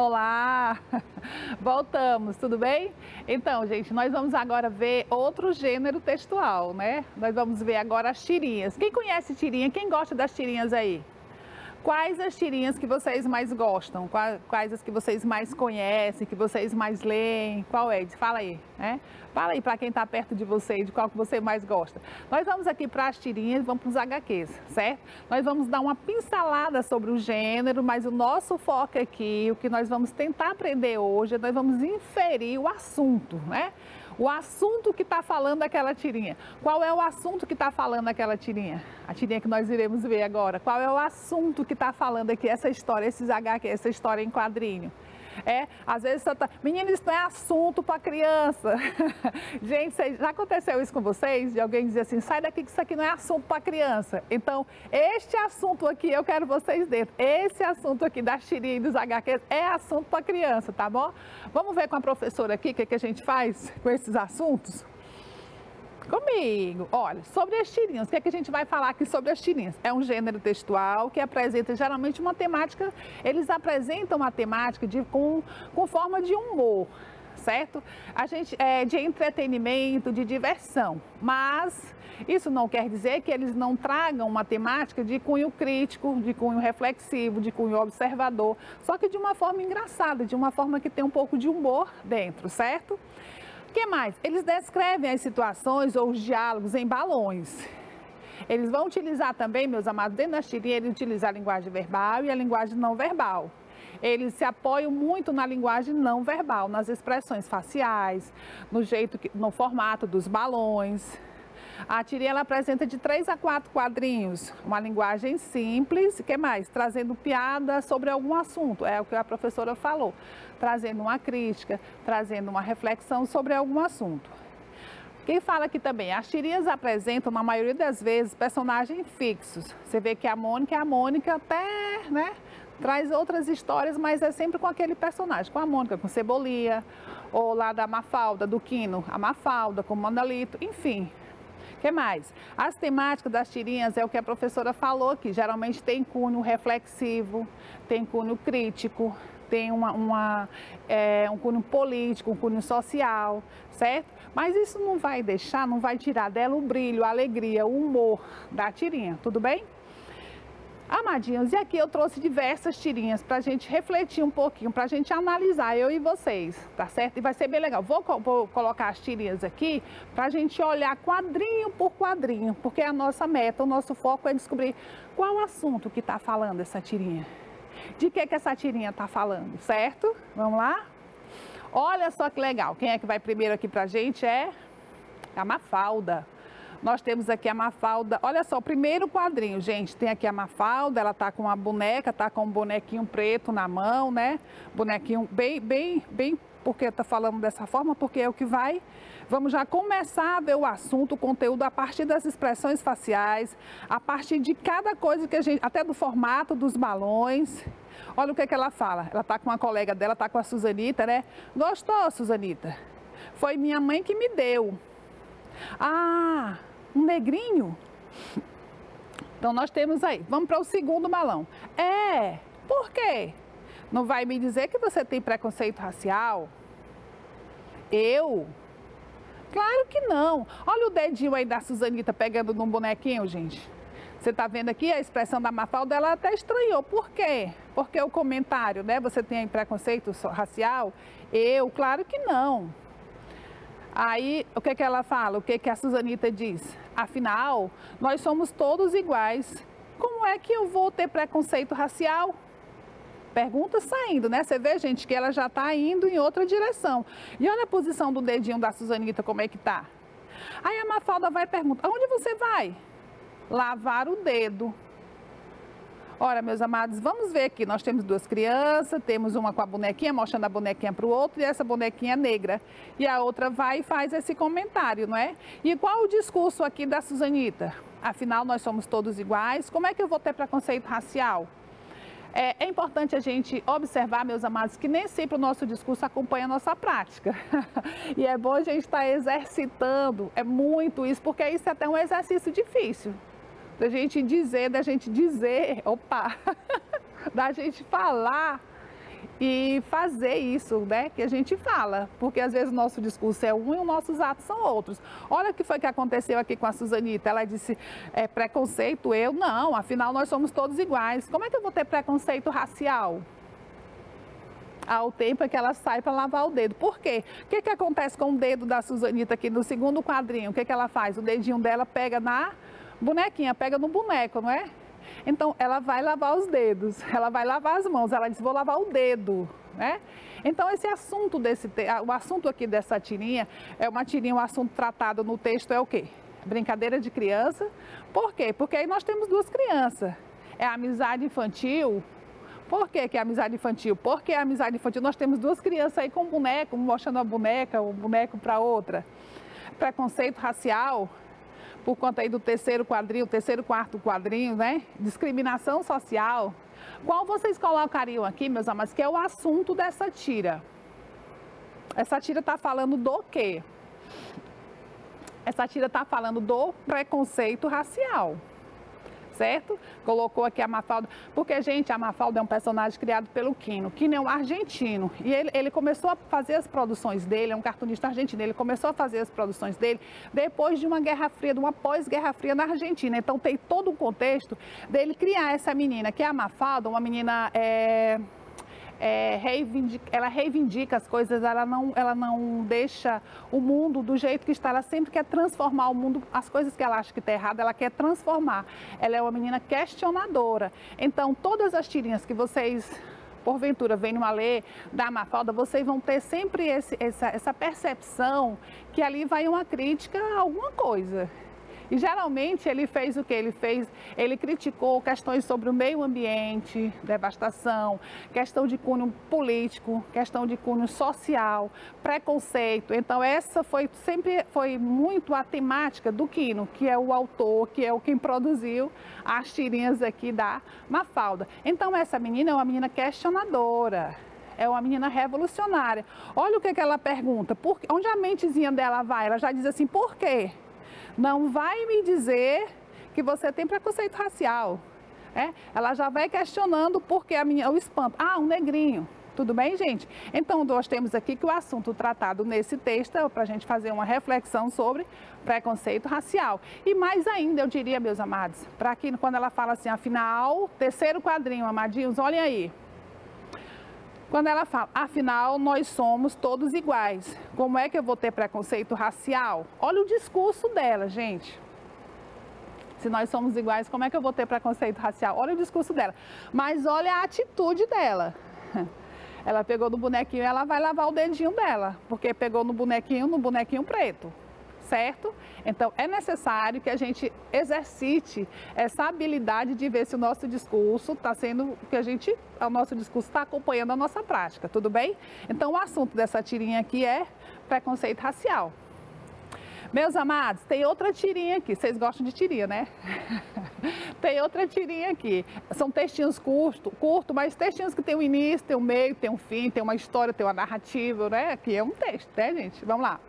Olá! Voltamos, tudo bem? Então, gente, nós vamos agora ver outro gênero textual, né? Nós vamos ver agora as tirinhas. Quem conhece tirinha? Quem gosta das tirinhas aí? Quais as tirinhas que vocês mais gostam? Quais as que vocês mais conhecem, que vocês mais leem? Qual é? Fala aí, né? Fala aí para quem está perto de você, de qual que você mais gosta. Nós vamos aqui para as tirinhas, vamos para os HQs, certo? Nós vamos dar uma pincelada sobre o gênero, mas o nosso foco aqui, o que nós vamos tentar aprender hoje, nós vamos inferir o assunto, né? O assunto que está falando aquela tirinha. Qual é o assunto que está falando aquela tirinha? A tirinha que nós iremos ver agora. Qual é o assunto que está falando aqui, essa história, esses HQ, essa história em quadrinho? Às vezes você tá... Menina, isso não é assunto para criança. Gente, já aconteceu isso com vocês? De alguém dizer assim, sai daqui que isso aqui não é assunto para criança. Então, este assunto aqui, eu quero vocês dentro. Esse assunto aqui das tirinhas e dos HQs é assunto para criança, tá bom? Vamos ver com a professora aqui o que a gente faz com esses assuntos? Comigo. Olha, sobre as tirinhas, o que é que a gente vai falar aqui sobre as tirinhas? É um gênero textual que apresenta geralmente uma temática, eles apresentam uma temática com forma de humor, certo? A gente é de entretenimento, de diversão, mas isso não quer dizer que eles não tragam uma temática de cunho crítico, de cunho reflexivo, de cunho observador, só que de uma forma engraçada, de uma forma que tem um pouco de humor dentro, certo? O que mais? Eles descrevem as situações ou os diálogos em balões. Eles vão utilizar também, meus amados, dentro das tirinhas, eles utilizam a linguagem verbal e a linguagem não verbal. Eles se apoiam muito na linguagem não verbal, nas expressões faciais, no formato dos balões. A tirinha ela apresenta de 3 a 4 quadrinhos, uma linguagem simples, o que mais? Trazendo piada sobre algum assunto, é o que a professora falou, trazendo uma crítica, trazendo uma reflexão sobre algum assunto. Quem fala aqui também, as tirinhas apresentam, na maioria das vezes, personagens fixos. Você vê que a Mônica até, né, traz outras histórias, mas é sempre com aquele personagem, com a Mônica, com Cebolinha, ou lá da Mafalda, do Quino, a Mafalda, com o Manolito, enfim. O que mais? As temáticas das tirinhas é o que a professora falou aqui, geralmente tem cunho reflexivo, tem cunho crítico, tem um cunho político, um cunho social, certo? Mas isso não vai deixar, não vai tirar dela o brilho, a alegria, o humor da tirinha, tudo bem? Amadinhos, e aqui eu trouxe diversas tirinhas para a gente refletir um pouquinho, para a gente analisar, eu e vocês, tá certo? E vai ser bem legal. Vou colocar as tirinhas aqui para a gente olhar quadrinho por quadrinho, porque a nossa meta, o nosso foco é descobrir qual assunto que está falando essa tirinha. De que essa tirinha está falando, certo? Vamos lá? Olha só que legal. Quem é que vai primeiro aqui para a gente é a Mafalda. Nós temos aqui a Mafalda, olha só, o primeiro quadrinho, gente, tem aqui a Mafalda, ela tá com uma boneca, tá com um bonequinho preto na mão, né? Bonequinho bem, porque eu tô falando dessa forma, porque é o que vai. Vamos já começar a ver o assunto, o conteúdo, a partir das expressões faciais, a partir de cada coisa que a gente, até do formato dos balões. Olha o que ela fala, ela tá com uma colega dela, tá com a Suzanita, né? Gostou, Suzanita? Foi minha mãe que me deu. Ah, um negrinho? Então nós temos aí, vamos para o segundo balão. Por quê? Não vai me dizer que você tem preconceito racial? Eu? Claro que não. Olha o dedinho aí da Suzanita pegando num bonequinho, gente. Você tá vendo aqui a expressão da Mafalda, ela até estranhou. Por quê? Porque o comentário, né? Você tem preconceito racial? Eu? Claro que não. Aí, o que ela fala? O que a Suzanita diz? Afinal, nós somos todos iguais. Como é que eu vou ter preconceito racial? Pergunta saindo, né? Você vê, gente, que ela já está indo em outra direção. E olha a posição do dedinho da Suzanita, como é que tá. Aí a Mafalda vai perguntar, aonde você vai? Lavar o dedo. Ora, meus amados, vamos ver aqui, nós temos duas crianças, temos uma com a bonequinha, mostrando a bonequinha para o outro, e essa bonequinha é negra. E a outra vai e faz esse comentário, não é? E qual o discurso aqui da Suzanita? Afinal, nós somos todos iguais, como é que eu vou ter preconceito racial? É importante a gente observar, meus amados, que nem sempre o nosso discurso acompanha a nossa prática. E é bom a gente estar exercitando, é muito isso, porque isso é até um exercício difícil. Da gente dizer, opa, da gente falar e fazer isso, né, que a gente fala, porque às vezes o nosso discurso é um e os nossos atos são outros. Olha o que foi que aconteceu aqui com a Suzanita, ela disse, preconceito, eu não, afinal nós somos todos iguais. Como é que eu vou ter preconceito racial? Ao tempo é que ela sai para lavar o dedo. Por quê? O que que acontece com o dedo da Suzanita aqui no segundo quadrinho? O que que ela faz? O dedinho dela pega na bonequinha, pega no boneco, não é? Então, ela vai lavar os dedos, ela vai lavar as mãos, ela diz, vou lavar o dedo, né? Então, esse assunto, o assunto aqui dessa tirinha, é uma tirinha, um assunto tratado no texto é o quê? Brincadeira de criança. Por quê? Porque aí nós temos duas crianças. É a amizade infantil. Por que que é amizade infantil? Porque a amizade infantil, nós temos duas crianças aí com um boneco, um mostrando a boneca, um boneco para outra. Preconceito racial, por conta aí do terceiro quadrinho, terceiro, quarto quadrinho, né? Discriminação social. Qual vocês colocariam aqui, meus amados, que é o assunto dessa tira? Essa tira está falando do quê? Essa tira está falando do preconceito racial, certo? Colocou aqui a Mafalda, porque, gente, a Mafalda é um personagem criado pelo Quino. Quino é um argentino e ele começou a fazer as produções dele, é um cartunista argentino, ele começou a fazer as produções dele depois de uma Guerra Fria, de uma pós-Guerra Fria na Argentina. Então tem todo um contexto dele criar essa menina, que é a Mafalda, uma menina... ela reivindica as coisas, ela não deixa o mundo do jeito que está, ela sempre quer transformar o mundo, as coisas que ela acha que está errada, ela quer transformar. Ela é uma menina questionadora. Então, todas as tirinhas que vocês, porventura, venham a ler da Mafalda, vocês vão ter sempre essa percepção que ali vai uma crítica a alguma coisa. E geralmente ele fez o que? Ele criticou questões sobre o meio ambiente, devastação, questão de cunho político, questão de cunho social, preconceito. Então essa sempre foi muito a temática do Quino, que é o autor, que é quem produziu as tirinhas aqui da Mafalda. Então essa menina é uma menina questionadora. É uma menina revolucionária. Olha o que ela pergunta. Onde a mentezinha dela vai? Ela já diz assim, por quê? Não vai me dizer que você tem preconceito racial. Ela já vai questionando porque o espanto. Ah, um negrinho. Tudo bem, gente? Então, nós temos aqui que o assunto tratado nesse texto é para a gente fazer uma reflexão sobre preconceito racial. E mais ainda, eu diria, meus amados, para aqui, quando ela fala assim, afinal, terceiro quadrinho, amadinhos, olhem aí. Quando ela fala, afinal, nós somos todos iguais. Como é que eu vou ter preconceito racial? Olha o discurso dela, gente. Se nós somos iguais, como é que eu vou ter preconceito racial? Olha o discurso dela. Mas olha a atitude dela. Ela pegou no bonequinho, ela vai lavar o dedinho dela, porque pegou no bonequinho preto. Certo? Então, é necessário que a gente exercite essa habilidade de ver se o nosso discurso está sendo, o nosso discurso está acompanhando a nossa prática, tudo bem? Então, o assunto dessa tirinha aqui é preconceito racial. Meus amados, tem outra tirinha aqui, vocês gostam de tirinha, né? Tem outra tirinha aqui, são textinhos curtos, mas textinhos que tem um início, tem um meio, tem um fim, tem uma história, tem uma narrativa, né? Aqui é um texto, né, gente? Vamos lá.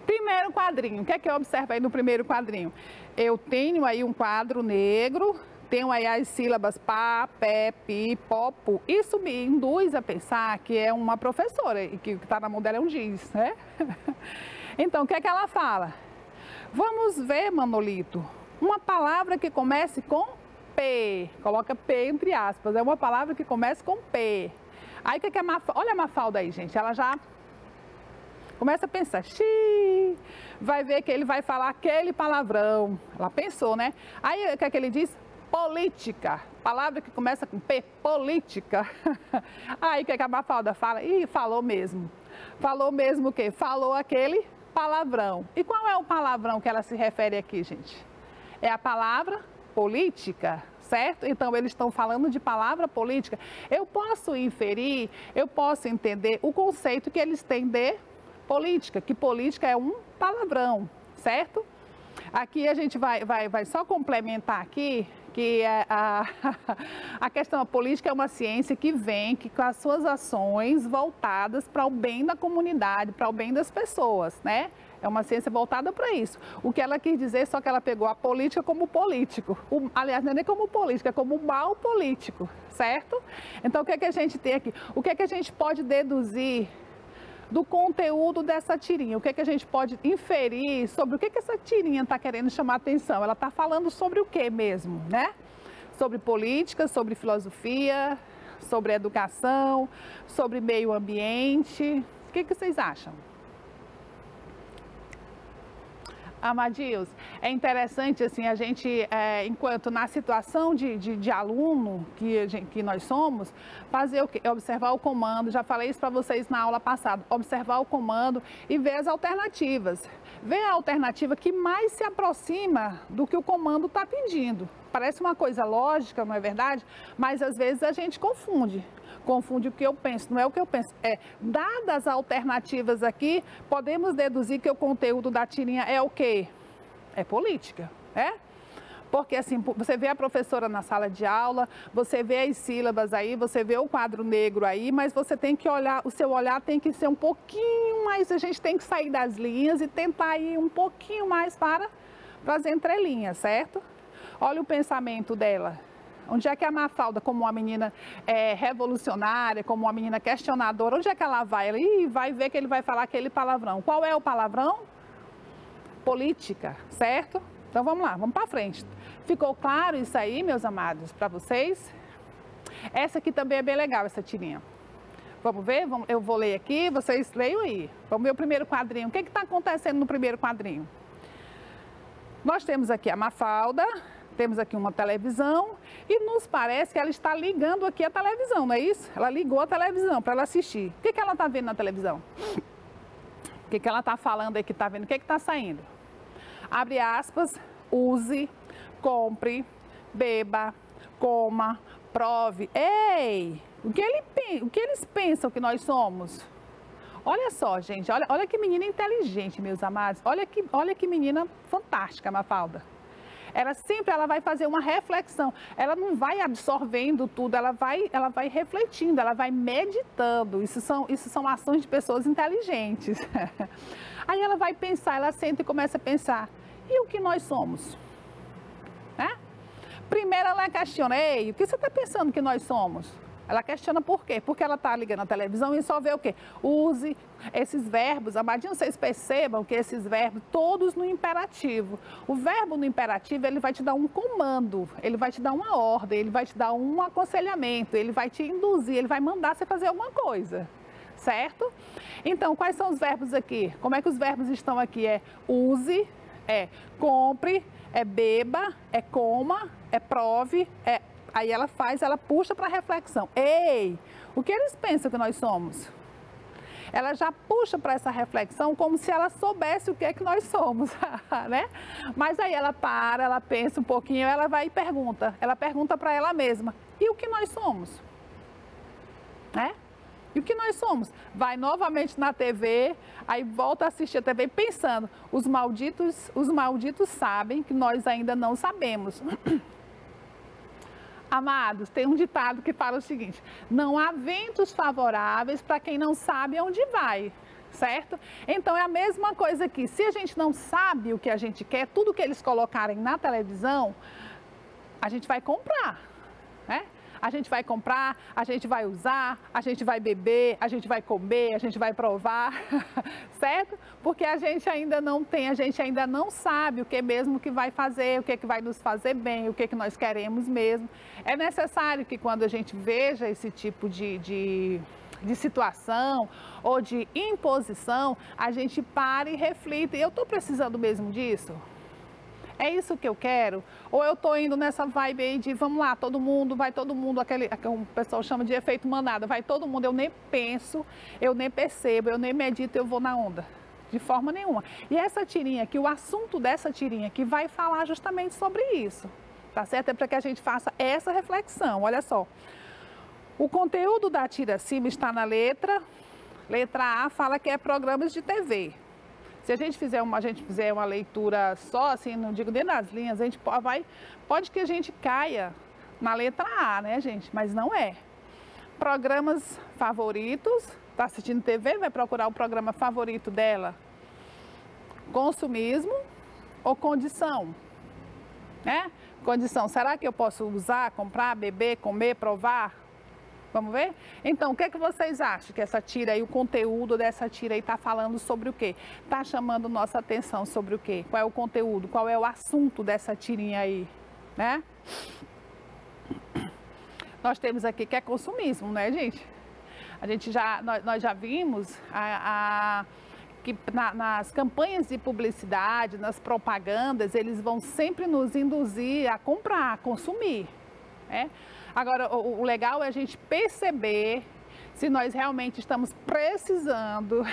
Primeiro quadrinho, o que é que eu observo aí no primeiro quadrinho? Eu tenho aí um quadro negro, tenho aí as sílabas pá, pé, pi, pó, pu. Isso me induz a pensar que é uma professora e que está na mão dela é um giz, né? Então, o que é que ela fala? Vamos ver, Manolito, uma palavra que comece com P, coloca P entre aspas, é uma palavra que comece com P. Aí o que é que olha a Mafalda aí, gente, ela já... Começa a pensar, xiii, vai ver que ele vai falar aquele palavrão. Ela pensou, né? Aí o que é que ele diz? Política. Palavra que começa com P, política. Aí o que é que a Mafalda fala? Ih, falou mesmo. Falou mesmo o quê? Falou aquele palavrão. E qual é o palavrão que ela se refere aqui, gente? É a palavra política. Certo? Então, eles estão falando de palavra política. Eu posso inferir, eu posso entender o conceito que eles têm de política, que política é um palavrão, certo? Aqui a gente vai só complementar aqui, que a questão política é uma ciência que vem com as suas ações voltadas para o bem da comunidade, para o bem das pessoas, né? É uma ciência voltada para isso. O que ela quis dizer, só que ela pegou a política como político. Aliás, não é nem como política, é como mal político, certo? Então, o que é que a gente tem aqui? O que é que a gente pode deduzir do conteúdo dessa tirinha? O que é que a gente pode inferir sobre o que é que essa tirinha está querendo chamar a atenção? Ela está falando sobre o que mesmo, né? Sobre política, sobre filosofia, sobre educação, sobre meio ambiente. O que vocês acham? Amadils, é interessante assim, a gente, enquanto na situação de aluno que nós somos, fazer o quê? Observar o comando, já falei isso para vocês na aula passada, observar o comando e ver as alternativas. Ver a alternativa que mais se aproxima do que o comando está pedindo. Parece uma coisa lógica, não é verdade? Mas às vezes a gente confunde o que eu penso, não é o que eu penso. Dadas as alternativas aqui, podemos deduzir que o conteúdo da tirinha é o quê? É política, Porque assim, você vê a professora na sala de aula, você vê as sílabas aí, você vê o quadro negro aí, mas você tem que olhar, o seu olhar tem que ser um pouquinho mais, a gente tem que sair das linhas e tentar ir um pouquinho mais para as entrelinhas, certo? Olha o pensamento dela. Onde é que a Mafalda, como uma menina revolucionária, como uma menina questionadora, onde é que ela vai? Ela vai ver que ele vai falar aquele palavrão. Qual é o palavrão? Política, certo? Então vamos lá, vamos para frente. Ficou claro isso aí, meus amados, para vocês? Essa aqui também é bem legal, essa tirinha. Vamos ver? Eu vou ler aqui, vocês leiam aí. Vamos ver o primeiro quadrinho. O que está acontecendo no primeiro quadrinho? Nós temos aqui a Mafalda. Temos aqui uma televisão e nos parece que ela está ligando aqui a televisão, não é isso? Ela ligou a televisão para ela assistir. O que ela está vendo na televisão? O que ela está falando aí que está vendo? O que está saindo? Abre aspas, use, compre, beba, coma, prove. Ei, o que eles pensam que nós somos? Olha só, gente, olha que menina inteligente, meus amados. Olha que menina fantástica, Mafalda. Ela vai fazer uma reflexão, ela não vai absorvendo tudo, ela vai refletindo, ela vai meditando. Isso são ações de pessoas inteligentes. Aí ela vai pensar, ela senta e começa a pensar, e o que nós somos? Primeiro ela questiona, ei, o que você está pensando que nós somos? Ela questiona por quê? Porque ela está ligando a televisão e só vê o quê? Use esses verbos. Amadinho, vocês percebam que esses verbos, todos no imperativo. O verbo no imperativo, ele vai te dar um comando, ele vai te dar uma ordem, ele vai te dar um aconselhamento, ele vai te induzir, ele vai mandar você fazer alguma coisa, certo? Então, quais são os verbos aqui? Como é que os verbos estão aqui? É use, é compre, é beba, é coma, é prove, Aí ela puxa para reflexão. Ei, o que eles pensam que nós somos? Ela já puxa para essa reflexão como se ela soubesse o que é que nós somos, né? Mas aí ela para, ela pensa um pouquinho, ela vai e pergunta. Ela pergunta para ela mesma, e o que nós somos? E o que nós somos? Vai novamente na TV, aí volta a assistir a TV pensando, os malditos sabem que nós ainda não sabemos. Amados, tem um ditado que fala o seguinte, não há ventos favoráveis para quem não sabe onde vai, certo? Então é a mesma coisa aqui, se a gente não sabe o que a gente quer, tudo que eles colocarem na televisão, a gente vai comprar, A gente vai comprar, a gente vai usar, a gente vai beber, a gente vai comer, a gente vai provar, certo? Porque a gente ainda não tem, a gente ainda não sabe o que mesmo que vai fazer, o que vai nos fazer bem, o que nós queremos mesmo. É necessário que quando a gente veja esse tipo de situação ou de imposição, a gente pare e reflita, eu estou precisando mesmo disso? É isso que eu quero? Ou eu estou indo nessa vibe aí de, vamos lá, vai todo mundo, aquele o pessoal chama de efeito manada, vai todo mundo, eu nem penso, eu nem percebo, eu nem medito, eu vou na onda, de forma nenhuma. E essa tirinha aqui, o assunto dessa tirinha aqui vai falar justamente sobre isso, tá certo? É para que a gente faça essa reflexão, olha só. O conteúdo da tira acima está na letra A fala que é programas de TV. Se a gente fizer uma leitura só, assim, não digo dentro das linhas, a gente pode que a gente caia na letra A, né, gente? Mas não é. Programas favoritos, está assistindo TV, vai procurar o programa favorito dela. Consumismo ou condição? Né? Condição, será que eu posso usar, comprar, beber, comer, provar? Vamos ver? Então, o que é que vocês acham que essa tira aí, o conteúdo dessa tira aí está falando sobre o quê? Está chamando nossa atenção sobre o quê? Qual é o conteúdo? Qual é o assunto dessa tirinha aí? Né? Nós temos aqui que é consumismo, né, gente? Nós já vimos que nas campanhas de publicidade, nas propagandas, eles vão sempre nos induzir a comprar, a consumir, né? Agora, o legal é a gente perceber se nós realmente estamos precisando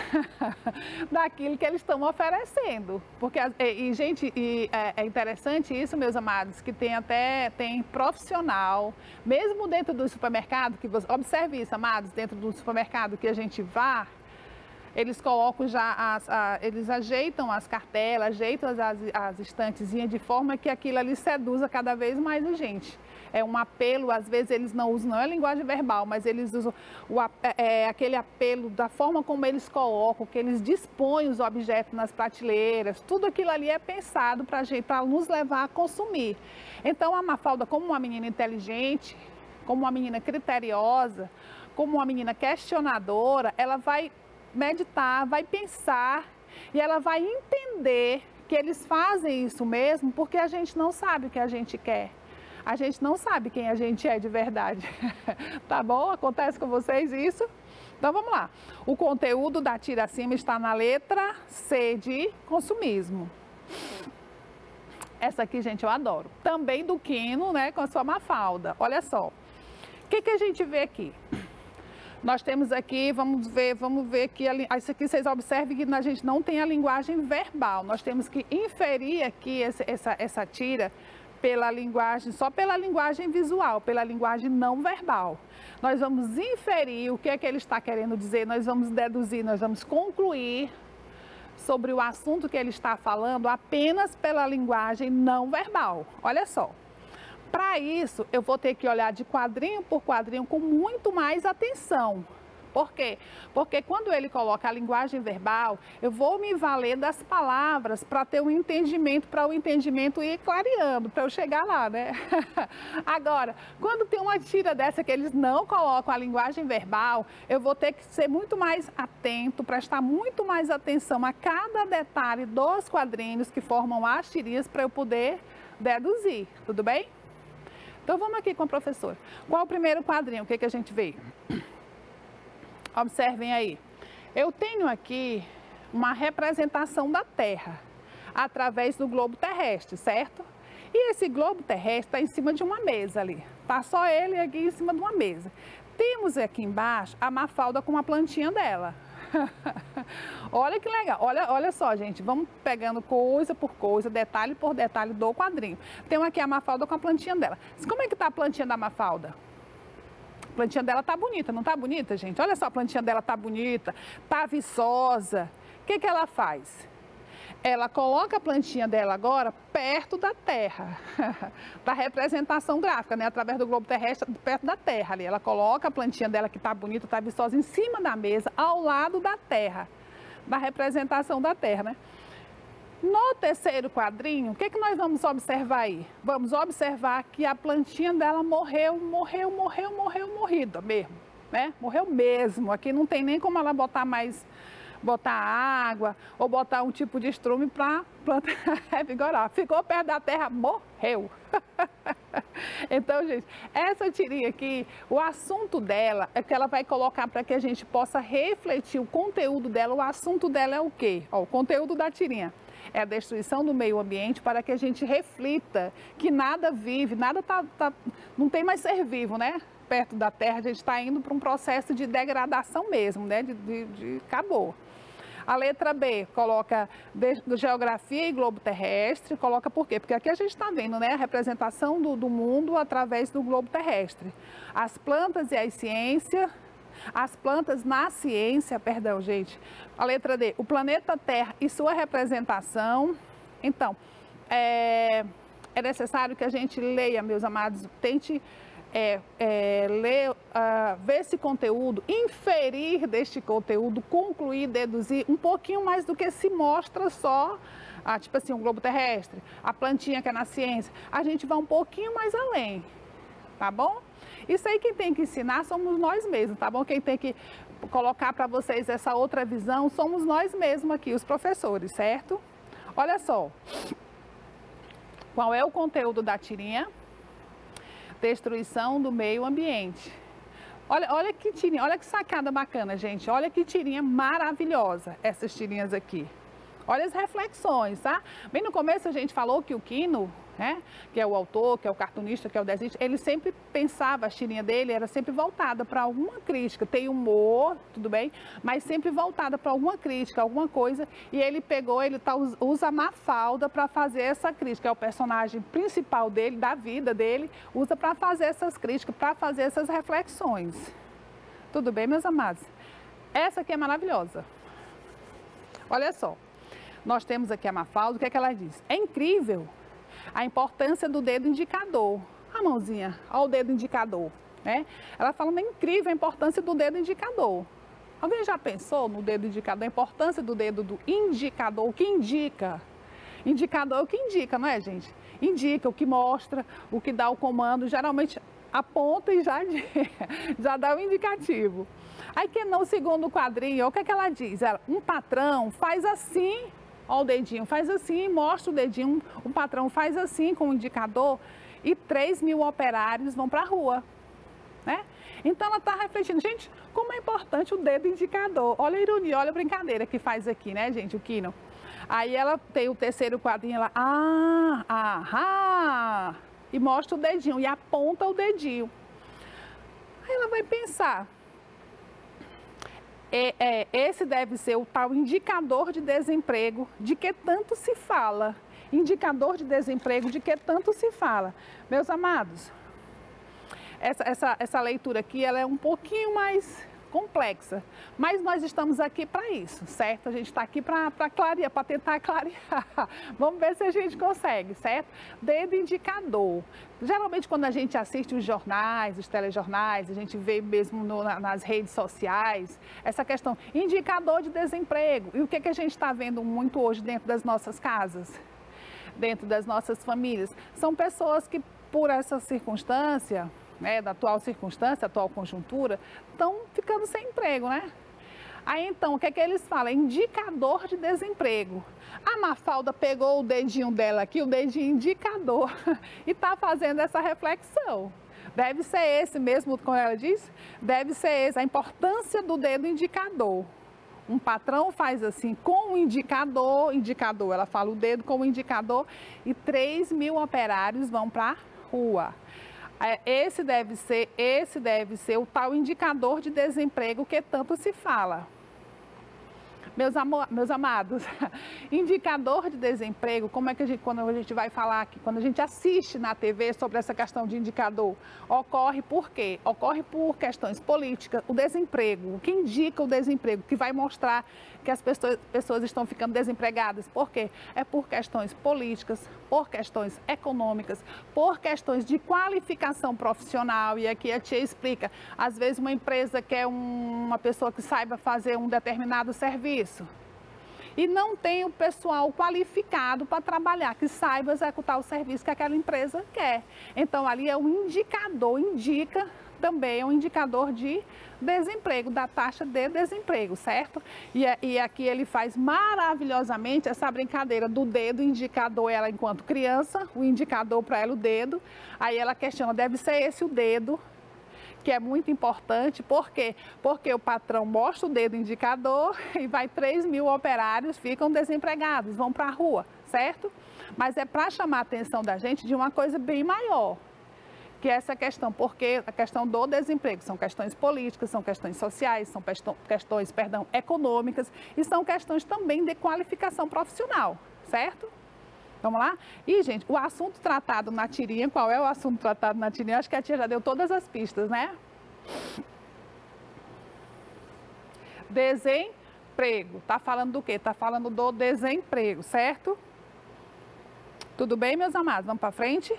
daquilo que eles estão oferecendo. Porque, é interessante isso, meus amados, que tem profissional, mesmo dentro do supermercado, observe isso, amados, dentro do supermercado que a gente vá, eles colocam eles ajeitam as cartelas, ajeitam as estantezinhas de forma que aquilo ali seduza cada vez mais a gente. É um apelo, às vezes eles não usam, não é linguagem verbal, mas eles usam aquele apelo da forma como eles colocam, que eles dispõem os objetos nas prateleiras, tudo aquilo ali é pensado para nos levar a consumir. Então a Mafalda, como uma menina inteligente, como uma menina criteriosa, como uma menina questionadora, ela vai meditar, vai pensar e ela vai entender que eles fazem isso mesmo porque a gente não sabe o que a gente quer. A gente não sabe quem a gente é de verdade. Tá bom? Acontece com vocês isso? Então vamos lá. O conteúdo da tira acima está na letra C de consumismo. Essa aqui, gente, eu adoro. Também do Quino, né, com a sua Mafalda. Olha só. O que a gente vê aqui? Nós temos aqui, vamos ver que isso aqui vocês observem que a gente não tem a linguagem verbal. Nós temos que inferir aqui essa tira pela linguagem, só pela linguagem visual, pela linguagem não verbal. Nós vamos inferir o que é que ele está querendo dizer, nós vamos deduzir, nós vamos concluir sobre o assunto que ele está falando apenas pela linguagem não verbal. Olha só. Para isso, eu vou ter que olhar de quadrinho por quadrinho com muito mais atenção. Por quê? Porque quando ele coloca a linguagem verbal, eu vou me valer das palavras para ter um entendimento, para o entendimento ir clareando, para eu chegar lá, né? Agora, quando tem uma tira dessa que eles não colocam a linguagem verbal, eu vou ter que ser muito mais atento, prestar muito mais atenção a cada detalhe dos quadrinhos que formam as tirinhas para eu poder deduzir, tudo bem? Então, vamos aqui com a professora. Qual é o primeiro quadrinho? O que a gente vê? Observem aí. Eu tenho aqui uma representação da Terra através do globo terrestre, certo? E esse globo terrestre está em cima de uma mesa ali. Tá só ele aqui em cima de uma mesa. Temos aqui embaixo a Mafalda com uma plantinha dela. Olha que legal, olha só, gente, vamos pegando coisa por coisa, detalhe por detalhe do quadrinho. Temos aqui a Mafalda com a plantinha dela. Como é que tá a plantinha da Mafalda? A plantinha dela tá bonita, não tá bonita, gente? Olha só, a plantinha dela tá bonita, tá viçosa. O que ela faz? Ela coloca a plantinha dela agora perto da Terra, da representação gráfica, né? Através do globo terrestre, perto da Terra ali. Ela coloca a plantinha dela que está bonita, está viçosa, em cima da mesa, ao lado da Terra, da representação da Terra, né? No terceiro quadrinho, o que nós vamos observar aí? Vamos observar que a plantinha dela morreu morrida mesmo, né? Morreu mesmo. Aqui não tem nem como ela botar água ou botar um tipo de estrume para a planta revigorar. Ficou perto da terra, morreu. Então, gente, essa tirinha aqui, o assunto dela é que ela vai colocar para que a gente possa refletir o conteúdo dela. O assunto dela é o quê? Ó, o conteúdo da tirinha é a destruição do meio ambiente para que a gente reflita que nada vive, não tem mais ser vivo, né? Perto da terra, a gente está indo para um processo de degradação mesmo, né? Acabou. A letra B coloca geografia e globo terrestre, coloca por quê? Porque aqui a gente está vendo, né, a representação do mundo através do globo terrestre. As plantas e as ciências, as plantas na ciência, perdão, gente. A letra D, o planeta Terra e sua representação. Então, é necessário que a gente leia, meus amados, tente ler, ver esse conteúdo, inferir deste conteúdo, concluir, deduzir um pouquinho mais do que se mostra só, tipo assim, um globo terrestre, a plantinha que é na ciência. A gente vai um pouquinho mais além, tá bom? Isso aí quem tem que ensinar somos nós mesmos, tá bom? Quem tem que colocar para vocês essa outra visão somos nós mesmos aqui, os professores, certo? Olha só, qual é o conteúdo da tirinha? Destruição do meio ambiente. Olha que tirinha, olha que sacada bacana, gente. Olha que tirinha maravilhosa, essas tirinhas aqui. Olha as reflexões, tá? Bem no começo a gente falou que o Quino, né, que é o autor, que é o cartunista, que é o desenhista, ele sempre pensava, a tirinha dele era sempre voltada para alguma crítica, tem humor, tudo bem, mas sempre voltada para alguma crítica, alguma coisa, e ele pegou, usa a Mafalda para fazer essa crítica, é o personagem principal dele, da vida dele, usa para fazer essas críticas, para fazer essas reflexões. Tudo bem, meus amados? Essa aqui é maravilhosa. Olha só, nós temos aqui a Mafalda, o que é que ela diz? É incrível a importância do dedo indicador. A mãozinha, olha o dedo indicador, né? Ela fala, é incrível a importância do dedo indicador. Alguém já pensou no dedo indicador, a importância do dedo do indicador, o que indica? Indicador é o que indica, não é, gente? Indica o que mostra, o que dá o comando, geralmente aponta e já dá o indicativo. Aí que no segundo quadrinho, o que é que ela diz? Um patrão faz assim, ó o dedinho, faz assim, mostra o dedinho, o patrão faz assim com o indicador e 3.000 operários vão para a rua, né? Então ela está refletindo, gente, como é importante o dedo indicador. Olha a ironia, olha a brincadeira que faz aqui, né, gente, o Quino. Aí ela tem o terceiro quadrinho, ela, e mostra o dedinho e aponta o dedinho. Aí ela vai pensar, esse deve ser o tal indicador de desemprego de que tanto se fala. Indicador de desemprego de que tanto se fala. Meus amados, essa leitura aqui ela é um pouquinho mais complexa, mas nós estamos aqui para isso, certo? A gente está aqui para clarear, para tentar clarear. Vamos ver se a gente consegue, certo? Dedo indicador. Geralmente quando a gente assiste os jornais, os telejornais, a gente vê mesmo nas redes sociais, essa questão, indicador de desemprego. E o que a gente está vendo muito hoje dentro das nossas casas? Dentro das nossas famílias? São pessoas que por essa circunstância, né, da atual circunstância, atual conjuntura, estão ficando sem emprego, né? Aí então, o que eles falam? Indicador de desemprego. A Mafalda pegou o dedinho dela aqui, o dedinho indicador, e está fazendo essa reflexão. Deve ser esse mesmo, como ela diz? Deve ser esse, a importância do dedo indicador. Um patrão faz assim com o indicador, ela fala o dedo com o indicador, e 3.000 operários vão para a rua. Esse deve ser o tal indicador de desemprego que tanto se fala. Meus amados, indicador de desemprego, como é que quando a gente vai falar aqui, quando a gente assiste na TV sobre essa questão de indicador, ocorre por quê? Ocorre por questões políticas, o desemprego, o que indica o desemprego, que vai mostrar que as pessoas estão ficando desempregadas. Por quê? É por questões políticas, por questões econômicas, por questões de qualificação profissional. E aqui a tia explica, às vezes uma empresa quer uma pessoa que saiba fazer um determinado serviço e não tem o pessoal qualificado para trabalhar, que saiba executar o serviço que aquela empresa quer. Então ali é um indicador, indica também é um indicador de desemprego, da taxa de desemprego, certo? E aqui ele faz maravilhosamente essa brincadeira do dedo indicador, ela enquanto criança, o indicador para ela o dedo, aí ela questiona, deve ser esse o dedo, que é muito importante, por quê? Porque o patrão mostra o dedo indicador e vai 3.000 operários, ficam desempregados, vão para a rua, certo? Mas é para chamar a atenção da gente de uma coisa bem maior, que é essa questão, porque a questão do desemprego são questões políticas, são questões sociais, são questões, econômicas e são questões também de qualificação profissional, certo? Vamos lá? E, gente, o assunto tratado na tirinha, qual é o assunto tratado na tirinha? Acho que a tia já deu todas as pistas, né? Desemprego. Tá falando do quê? Tá falando do desemprego, certo? Tudo bem, meus amados? Vamos para frente?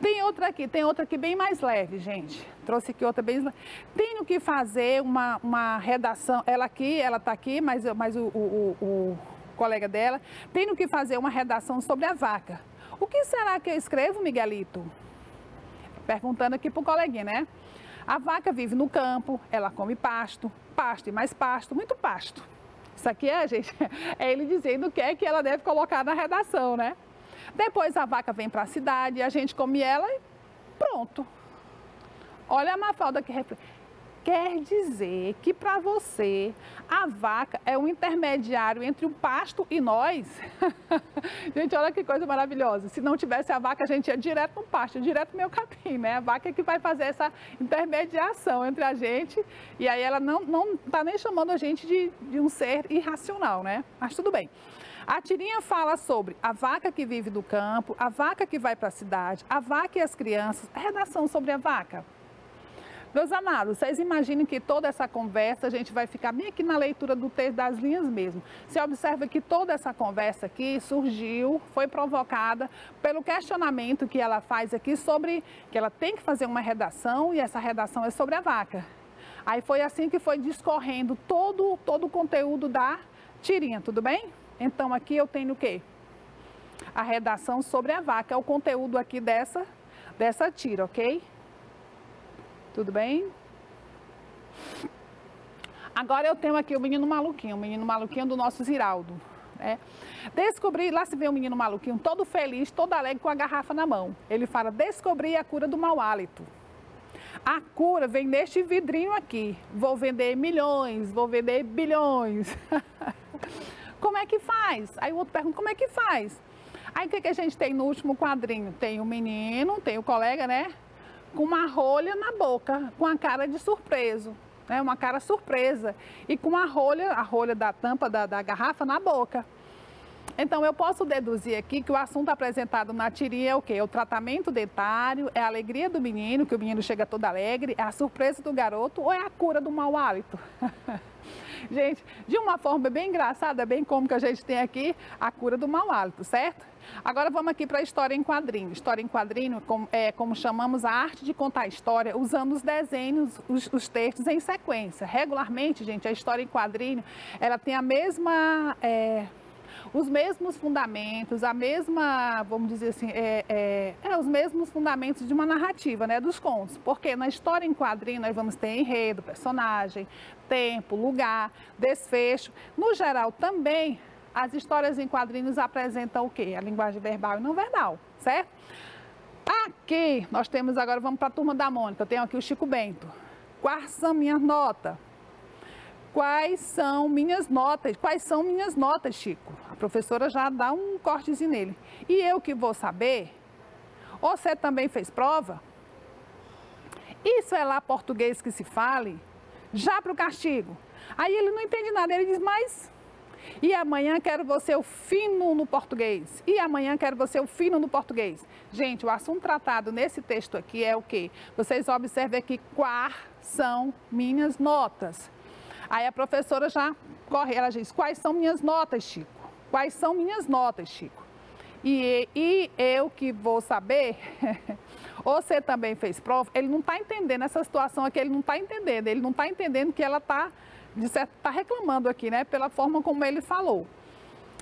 Tem outra aqui bem mais leve, gente. Trouxe aqui outra bem leve. Tenho que fazer uma redação, ela tá aqui, mas o colega dela, tenho que fazer uma redação sobre a vaca. O que será que eu escrevo, Miguelito? Perguntando aqui pro coleguinha, né? A vaca vive no campo, ela come pasto, pasto e mais pasto, muito pasto. Isso aqui gente, é ele dizendo o que é que ela deve colocar na redação, né? Depois a vaca vem para a cidade, a gente come ela e pronto. Olha a Mafalda que quer dizer que para você a vaca é um intermediário entre o pasto e nós. Gente, olha que coisa maravilhosa. Se não tivesse a vaca, a gente ia direto no pasto, direto no meu capim, né? A vaca é que vai fazer essa intermediação entre a gente e aí ela não tá nem chamando a gente de um ser irracional, né? Mas tudo bem. A tirinha fala sobre a vaca que vive do campo, a vaca que vai para a cidade, a vaca e as crianças. A redação sobre a vaca. Meus amados, vocês imaginem que toda essa conversa, a gente vai ficar bem aqui na leitura do texto das linhas mesmo. Você observa que toda essa conversa aqui surgiu, foi provocada pelo questionamento que ela faz aqui sobre que ela tem que fazer uma redação e essa redação é sobre a vaca. Aí foi assim que foi discorrendo todo o conteúdo da tirinha, tudo bem? Então aqui eu tenho o quê? A redação sobre a vaca, é o conteúdo aqui dessa tira, ok? Tudo bem? Agora eu tenho aqui o menino maluquinho do nosso Ziraldo. Né? Descobri, lá se vê o menino maluquinho todo feliz, todo alegre com a garrafa na mão. Ele fala, descobri a cura do mau hálito. A cura vem neste vidrinho aqui. Vou vender milhões, vou vender bilhões. Como é que faz? Aí o outro pergunta, como é que faz? Aí o que a gente tem no último quadrinho? Tem o menino, tem o colega, né? Com uma rolha na boca, com a cara de surpreso, né? Uma cara surpresa. E com a rolha da tampa da garrafa na boca. Então, eu posso deduzir aqui que o assunto apresentado na tirinha é o quê? É o tratamento dentário, é a alegria do menino, que o menino chega todo alegre, é a surpresa do garoto ou é a cura do mau hálito? Gente, de uma forma bem engraçada, bem cômica, a gente tem aqui a cura do mau hálito, certo? Agora vamos aqui para a história em quadrinho. História em quadrinho é como chamamos a arte de contar a história, usando os desenhos, os textos em sequência. Regularmente, gente, a história em quadrinho, ela tem a mesma... os mesmos fundamentos, a mesma, vamos dizer assim, os mesmos fundamentos de uma narrativa, né, dos contos. Porque na história em quadrinho nós vamos ter enredo, personagem, tempo, lugar, desfecho. No geral também, as histórias em quadrinhos apresentam o quê? A linguagem verbal e não verbal, certo? Aqui nós temos agora, vamos para a turma da Mônica, eu tenho aqui o Chico Bento. Quais são minhas notas? Quais são minhas notas? Quais são minhas notas, Chico? A professora já dá um cortezinho nele. E eu que vou saber? Você também fez prova? Isso é lá português que se fale? Já para o castigo. Aí ele não entende nada, ele diz, mas... E amanhã quero você o fino no português. E amanhã quero você o fino no português. Gente, o assunto tratado nesse texto aqui é o quê? Vocês observem aqui quais são minhas notas. Aí a professora já corre, ela diz, quais são minhas notas, Chico? Quais são minhas notas, Chico? E eu que vou saber, você também fez prova, ele não está entendendo essa situação aqui, ele não está entendendo que ela está, de certo, está reclamando aqui, né, pela forma como ele falou.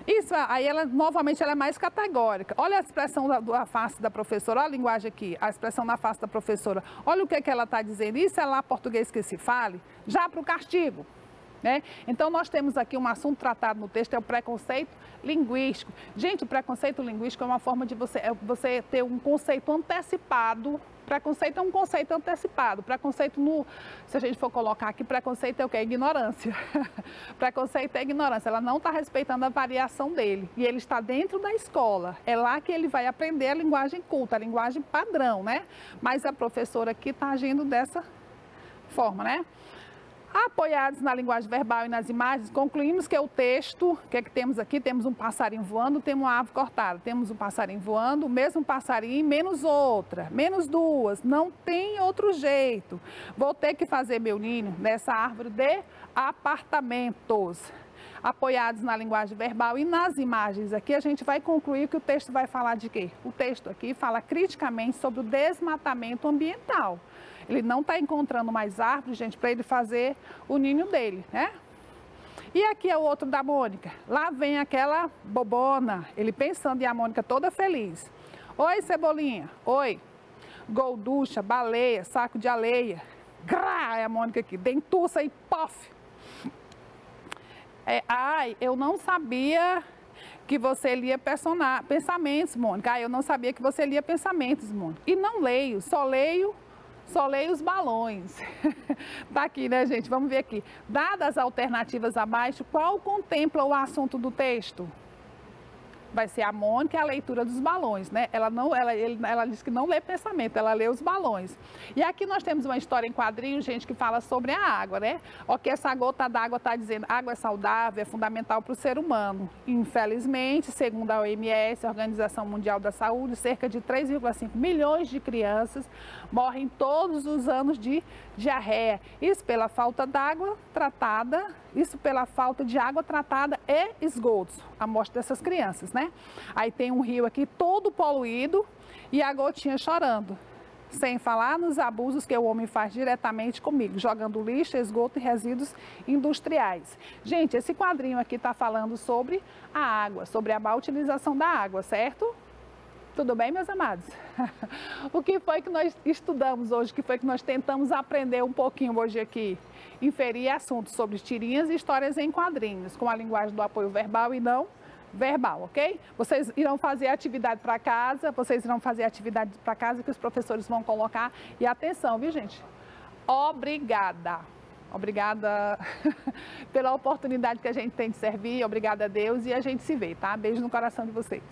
Isso, aí ela, novamente, ela é mais categórica. Olha a expressão da face da professora, olha a linguagem aqui, a expressão na face da professora. Olha o que ela está dizendo, isso é lá português que se fale, já para o castigo. Né? Então, nós temos aqui um assunto tratado no texto, é o preconceito linguístico. Gente, o preconceito linguístico é uma forma de você ter um conceito antecipado. Preconceito é um conceito antecipado. Preconceito, se a gente for colocar aqui, preconceito é o quê? Ignorância. Preconceito é ignorância. Ela não está respeitando a variação dele. E ele está dentro da escola. É lá que ele vai aprender a linguagem culta, a linguagem padrão, né? Mas a professora aqui está agindo dessa forma, né? Apoiados na linguagem verbal e nas imagens, concluímos que o texto, o que é que temos aqui? Temos um passarinho voando, temos uma árvore cortada. Temos um passarinho voando, o mesmo passarinho, menos outra, menos duas. Não tem outro jeito. Vou ter que fazer meu ninho nessa árvore de apartamentos. apoiados na linguagem verbal e nas imagens aqui, a gente vai concluir que o texto vai falar de quê? O texto aqui fala criticamente sobre o desmatamento ambiental. Ele não está encontrando mais árvores, gente, para ele fazer o ninho dele, né? E aqui é o outro da Mônica. Lá vem aquela bobona, ele pensando e a Mônica toda feliz. Oi, Cebolinha. Oi. Golducha, baleia, saco de areia. Grá, é a Mônica aqui. Dentuça e pof. Ai, eu não sabia que você lia pensamentos, Mônica. Ai, eu não sabia que você lia pensamentos, Mônica. E não leio, só leio os balões. Tá aqui, né, gente? Vamos ver aqui. Dadas as alternativas abaixo, qual contempla o assunto do texto? Vai ser a Mônica e a leitura dos balões, né? Ela diz que não lê pensamento, ela lê os balões. E aqui nós temos uma história em quadrinhos, gente, que fala sobre a água, né? O que essa gota d'água está dizendo, água é saudável, é fundamental para o ser humano. Infelizmente, segundo a OMS, a Organização Mundial da Saúde, cerca de 3,5 milhões de crianças morrem todos os anos de diarreia. Isso pela falta d'água tratada, isso pela falta de água tratada e esgotos, a morte dessas crianças, né? Aí tem um rio aqui todo poluído e a gotinha chorando. Sem falar nos abusos que o homem faz diretamente comigo, jogando lixo, esgoto e resíduos industriais. Gente, esse quadrinho aqui está falando sobre a água, sobre a má utilização da água, certo? Tudo bem, meus amados? O que foi que nós estudamos hoje? O que foi que nós tentamos aprender um pouquinho hoje aqui? Inferir assuntos sobre tirinhas e histórias em quadrinhos, com a linguagem do apoio verbal e não verbal, ok? Vocês irão fazer atividade para casa, que os professores vão colocar. E atenção, viu, gente? Obrigada. Obrigada pela oportunidade que a gente tem de servir. Obrigada a Deus e a gente se vê, tá? Beijo no coração de vocês.